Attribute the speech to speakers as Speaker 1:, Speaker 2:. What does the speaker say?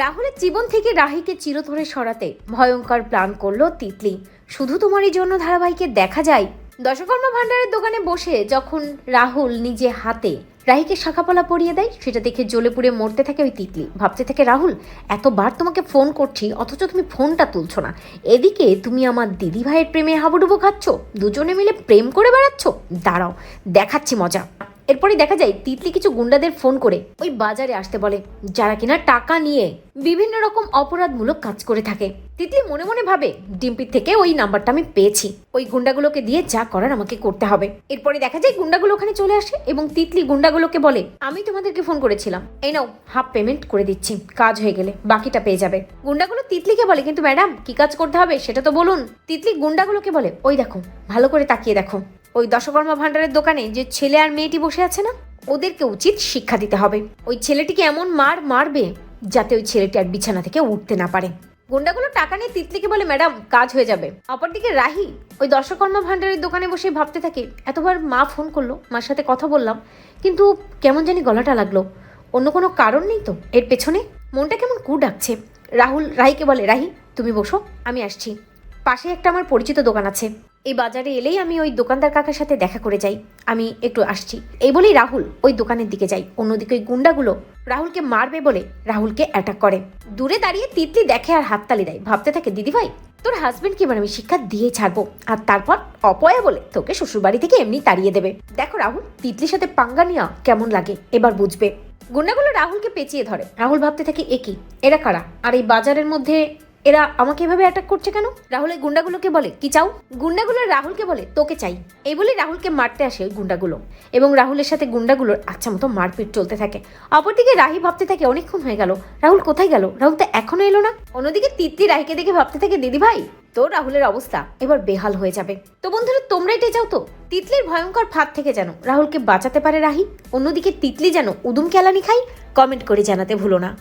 Speaker 1: রাহুলের জীবন থেকে রাহিকে চিরতরে সরাতে ভয়ঙ্কর প্ল্যান করলো তিতলি। শুধু তোমারই জন্য ধারাবাহিকে দেখা যায় দশকর্মা ভান্ডারের দোকানে বসে যখন রাহুল নিজে হাতে রাহিকে শাখাপলা পরিয়ে দেয়, সেটা দেখে জ্বলে পুড়ে মরতে থাকে ওই তিতলি। ভাবতে থাকে রাহুল, এতবার তোমাকে ফোন করছি অথচ তুমি ফোনটা তুলছো না। এদিকে তুমি আমার দিদি ভাইয়ের প্রেমে হাবুডুবু খাচ্ছ, দুজনে মিলে প্রেম করে বেড়াচ্ছ। দাঁড়াও, দেখাচ্ছি মজা। এরপরই দেখা যায় তিতলি কিছু গুন্ডাদের ফোন করে ওই বাজারে আসতে বলে, যারা কিনা টাকা নিয়ে বিভিন্ন রকম অপরাধমূলক কাজ করে থাকে। তিতলি মনে মনে ভাবে, ডিম্পির থেকে ওই নাম্বারটা আমি পেয়েছি, ওই গুন্ডাগুলোকে দিয়ে যা করার আমাকে করতে হবে। এরপরে দেখা যায় গুন্ডাগুলো ওখানে চলে আসে এবং তিতলি গুন্ডাগুলোকে বলে, আমি তোমাদেরকে ফোন করেছিলাম, এই নাও হাফ পেমেন্ট করে দিচ্ছি, কাজ হয়ে গেলে বাকিটা পেয়ে যাবে। গুন্ডাগুলো তিতলিকে বলে, কিন্তু ম্যাডাম কি কাজ করতে হবে সেটা তো বলুন। তিতলি গুন্ডাগুলোকে বলে, ওই দেখো, ভালো করে তাকিয়ে দেখো, ওই দশকর্মা ভান্ডারের দোকানে যে ছেলে আর মেয়েটি বসে আছে না, ওদেরকে উচিত শিক্ষা দিতে হবে। ওই ছেলেটিকে এমন মারবে যাতে ওই ছেলেটি আর বিছানা থেকে উঠতে না পারে। গুন্ডাগুলো টাকা নিয়ে তিতলিকে বলে, ম্যাডাম কাজ হয়ে যাবে। অপরদিকে রাহি ওই দশকর্মা ভান্ডারের দোকানে বসে ভাবতে থাকে, এতবার মা ফোন করলো, মার সাথে কথা বললাম, কিন্তু কেমন জানি গলাটা লাগলো, অন্য কোনো কারণ নেই তো এর পেছনে? মনটা কেমন কু ডাকছে। রাহুল রাহিকে বলে, রাহি তুমি বসো, আমি আসছি, পাশে একটা আমার পরিচিত দোকান আছে, এই বাজারে এলেই আমি ওই দোকানদার কাকার সাথে দেখা করে যাই, আমি একটু আসছি। এই বলেই রাহুল ওই দোকানের দিকে যায়। অন্যদিকে ওই গুন্ডাগুলো রাহুলকে মারবে বলে রাহুলকে অ্যাটাক করে। দূরে দাঁড়িয়ে তিতলি দেখে আর হাততালি দেয়। ভাবতে থাকে, দিদিভাই তোর হাজবেন্ডকে এবার আমি শিক্ষা দিয়ে ছাড়বো, আর তারপর অপয়া বলে তোকে শ্বশুরবাড়ি থেকে এমনি তাড়িয়ে দেবে। দেখো রাহুল, তিতলির সাথে পাঙ্গা নেওয়া কেমন লাগে এবার বুঝবে। গুন্ডাগুলো রাহুলকে পেঁচিয়ে ধরে। রাহুল ভাবতে থাকে, একই এরা কারা, আর এই বাজারের মধ্যে এরা আমাকে এভাবে অ্যাটাক করছে কেন? রাহুল এই গুন্ডাগুলোকে বলে, কি চাও? গুন্ডাগুলো রাহুলকে বলে, তোকে চাই। এই বলে রাহুলকে মারতে আসে ওই গুন্ডাগুলো এবং রাহুলের সাথে গুন্ডাগুলোর আচ্ছা মতো মারপিট চলতে থাকে। অপরদিকে রাহি ভাবতে থাকে, অনেকক্ষণ হয়ে গেল, রাহুল কোথায় গেল? রাহুল তো এখনো এলো না। অন্যদিকে তিতলি রাহিকে দেখে ভাবতে থাকে, দিদি ভাই তো রাহুলের অবস্থা এবার বেহাল হয়ে যাবে। তো বন্ধুরা, তোমরা এটাই চাও তো তিতলির ভয়ঙ্কর ফাঁদ থেকে যেন রাহুলকে বাঁচাতে পারে রাহি, অন্যদিকে তিতলি যেন উদুম কেলানি খাই? কমেন্ট করে জানাতে ভুলো না।